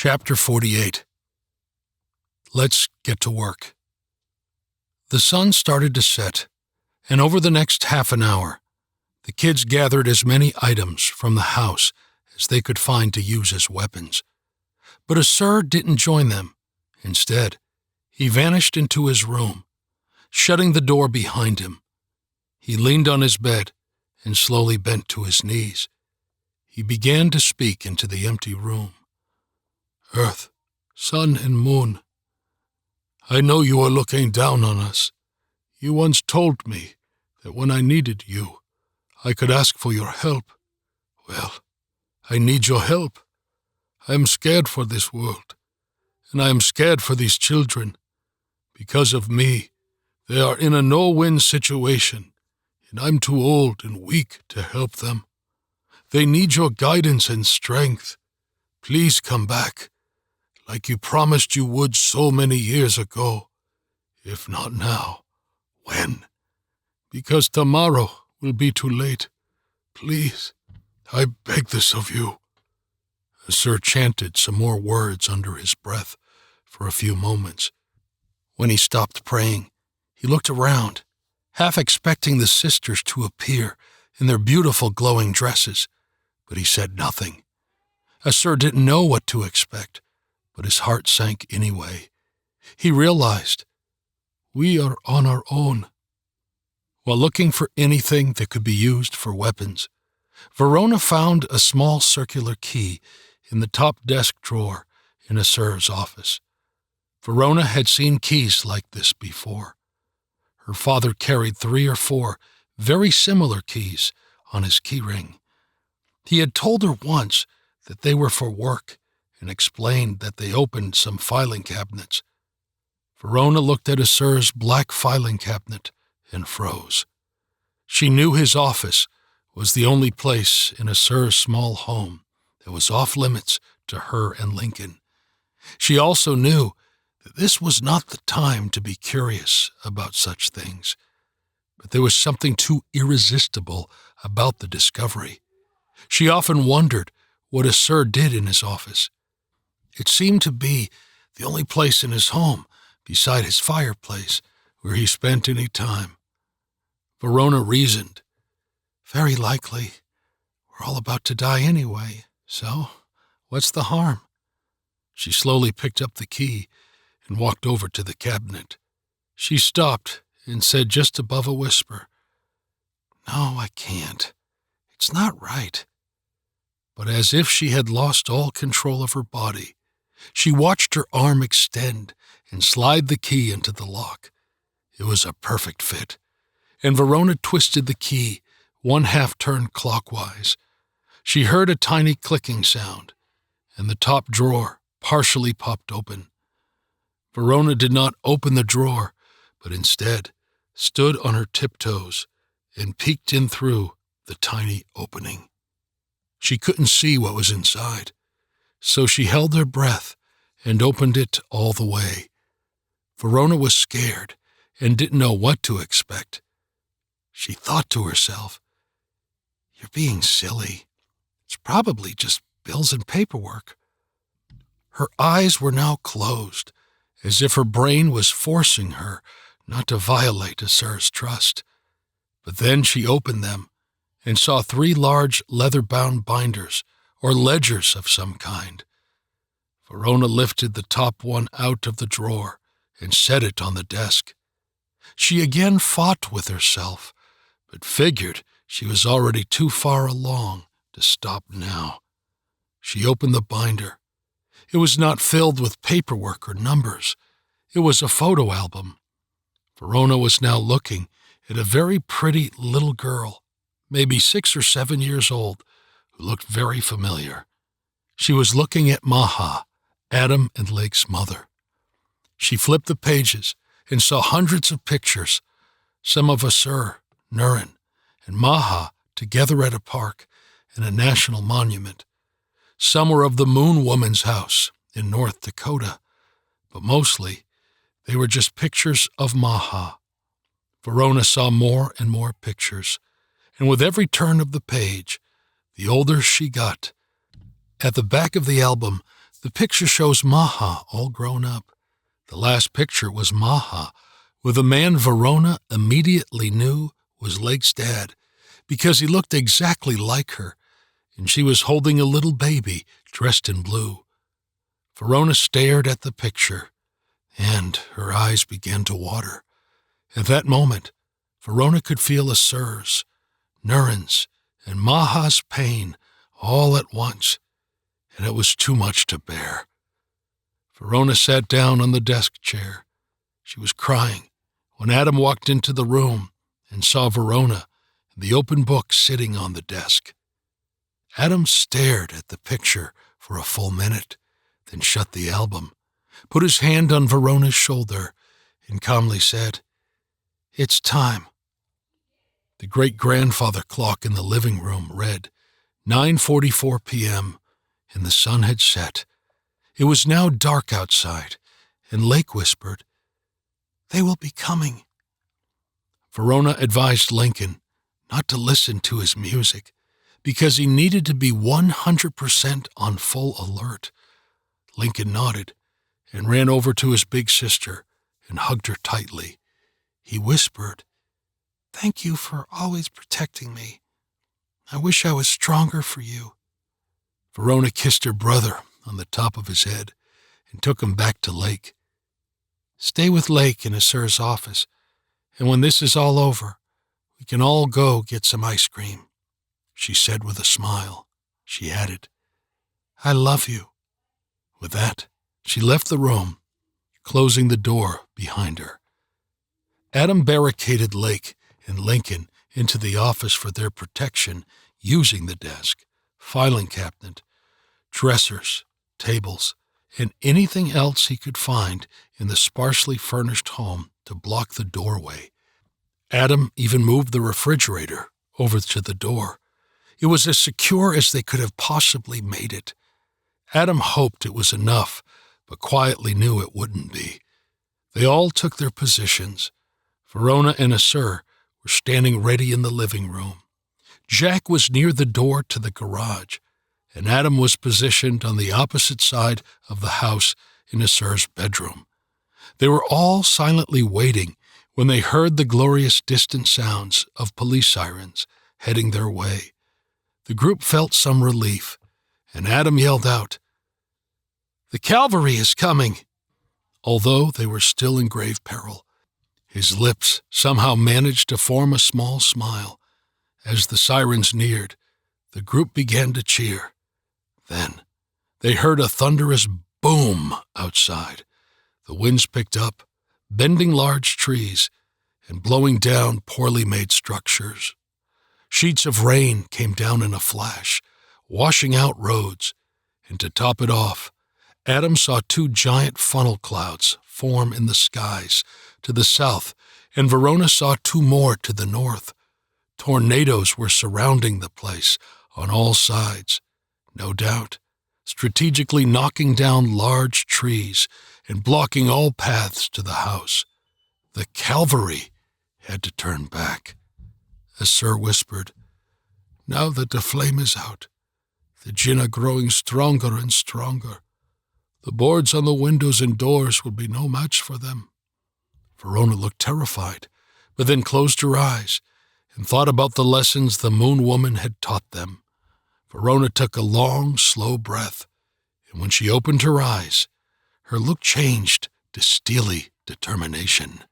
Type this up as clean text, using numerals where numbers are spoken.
Chapter 48. Let's get to work. The sun started to set, and over the next half an hour, the kids gathered as many items from the house as they could find to use as weapons. But Asur didn't join them. Instead, he vanished into his room, shutting the door behind him. He leaned on his bed and slowly bent to his knees. He began to speak into the empty room. Earth, sun, and moon, I know you are looking down on us. You once told me that when I needed you, I could ask for your help. Well, I need your help. I am scared for this world, and I am scared for these children. Because of me, they are in a no-win situation, and I'm too old and weak to help them. They need your guidance and strength. Please come back, like you promised you would so many years ago. If not now, when? Because tomorrow will be too late. Please, I beg this of you. Asur chanted some more words under his breath for a few moments. When he stopped praying, he looked around, half expecting the sisters to appear in their beautiful glowing dresses, but he said nothing. Asur didn't know what to expect, but his heart sank anyway. He realized, we are on our own. While looking for anything that could be used for weapons, Verona found a small circular key in the top desk drawer in Asur's office. Verona had seen keys like this before. Her father carried 3 or 4 very similar keys on his keyring. He had told her once that they were for work, and explained that they opened some filing cabinets. Verona looked at Asur's black filing cabinet and froze. She knew his office was the only place in Asur's small home that was off-limits to her and Lincoln. She also knew that this was not the time to be curious about such things, but there was something too irresistible about the discovery. She often wondered what Asur did in his office. It seemed to be the only place in his home, beside his fireplace, where he spent any time. Verona reasoned, very likely, we're all about to die anyway, so what's the harm? She slowly picked up the key and walked over to the cabinet. She stopped and said just above a whisper, No, I can't. It's not right. But as if she had lost all control of her body, she watched her arm extend and slide the key into the lock. It was a perfect fit, and Verona twisted the key 1/2 turn clockwise. She heard a tiny clicking sound, and the top drawer partially popped open. Verona did not open the drawer, but instead stood on her tiptoes and peeked in through the tiny opening. She couldn't see what was inside, so she held her breath and opened it all the way. Verona was scared and didn't know what to expect. She thought to herself, You're being silly. It's probably just bills and paperwork. Her eyes were now closed, as if her brain was forcing her not to violate Asur's trust. But then she opened them and saw 3 large leather-bound binders or ledgers of some kind. Verona lifted the top one out of the drawer and set it on the desk. She again fought with herself, but figured she was already too far along to stop now. She opened the binder. It was not filled with paperwork or numbers. It was a photo album. Verona was now looking at a very pretty little girl, maybe 6 or 7 years old, who looked very familiar. She was looking at Maha, Adam and Lake's mother. She flipped the pages and saw hundreds of pictures, some of Asur, Nurin, and Maha together at a park and a national monument. Some were of the Moon Woman's house in North Dakota, but mostly they were just pictures of Maha. Verona saw more and more pictures, and with every turn of the page, the older she got. At the back of the album, The picture shows Maha all grown up. The last picture was Maha with a man Verona immediately knew was Lake's dad because he looked exactly like her, and she was holding a little baby dressed in blue. Verona stared at the picture, and her eyes began to water. At that moment, Verona could a Sir's, Nurin's, and Maha's pain all at once, and it was too much to bear. Verona sat down on the desk chair. She was crying when Adam walked into the room and saw Verona and the open book sitting on the desk. Adam stared at the picture for a full minute, then shut the album, put his hand on Verona's shoulder, and calmly said, "It's time." The great-grandfather clock in the living room read 9:44 p.m., and the sun had set. It was now dark outside, and Lake whispered, "They will be coming." Verona advised Lincoln not to listen to his music because he needed to be 100% on full alert. Lincoln nodded and ran over to his big sister and hugged her tightly. He whispered, "Thank you for always protecting me. I wish I was stronger for you." Verona kissed her brother on the top of his head and took him back to Lake. "Stay with Lake in Sir's office, and when this is all over, we can all go get some ice cream," she said with a smile. She added, "I love you." With that, she left the room, closing the door behind her. Adam barricaded Lake and Lincoln into the office for their protection using the desk, filing cabinet, dressers, tables, and anything else he could find in the sparsely furnished home to block the doorway. Adam even moved the refrigerator over to the door. It was as secure as they could have possibly made it. Adam hoped it was enough, but quietly knew it wouldn't be. They all took their positions. Verona and Sir were standing ready in the living room. Jack was near the door to the garage, and Adam was positioned on the opposite side of the house in Sir's bedroom. They were all silently waiting when they heard the glorious distant sounds of police sirens heading their way. The group felt some relief, and Adam yelled out, "The cavalry is coming!" Although they were still in grave peril, his lips somehow managed to form a small smile. As the sirens neared, the group began to cheer. Then they heard a thunderous boom outside. The winds picked up, bending large trees and blowing down poorly made structures. Sheets of rain came down in a flash, washing out roads, and to top it off, Adam saw two giant funnel clouds form in the skies to the south, and Verona saw two more to the north. Tornadoes were surrounding the place on all sides, no doubt, strategically knocking down large trees and blocking all paths to the house. The cavalry had to turn back. As Sir whispered, "Now that the flame is out, the Jinn are growing stronger and stronger. The boards on the windows and doors will be no match for them." Verona looked terrified, but then closed her eyes and thought about the lessons the Moon Woman had taught them. Verona took a long, slow breath, and when she opened her eyes, her look changed to steely determination.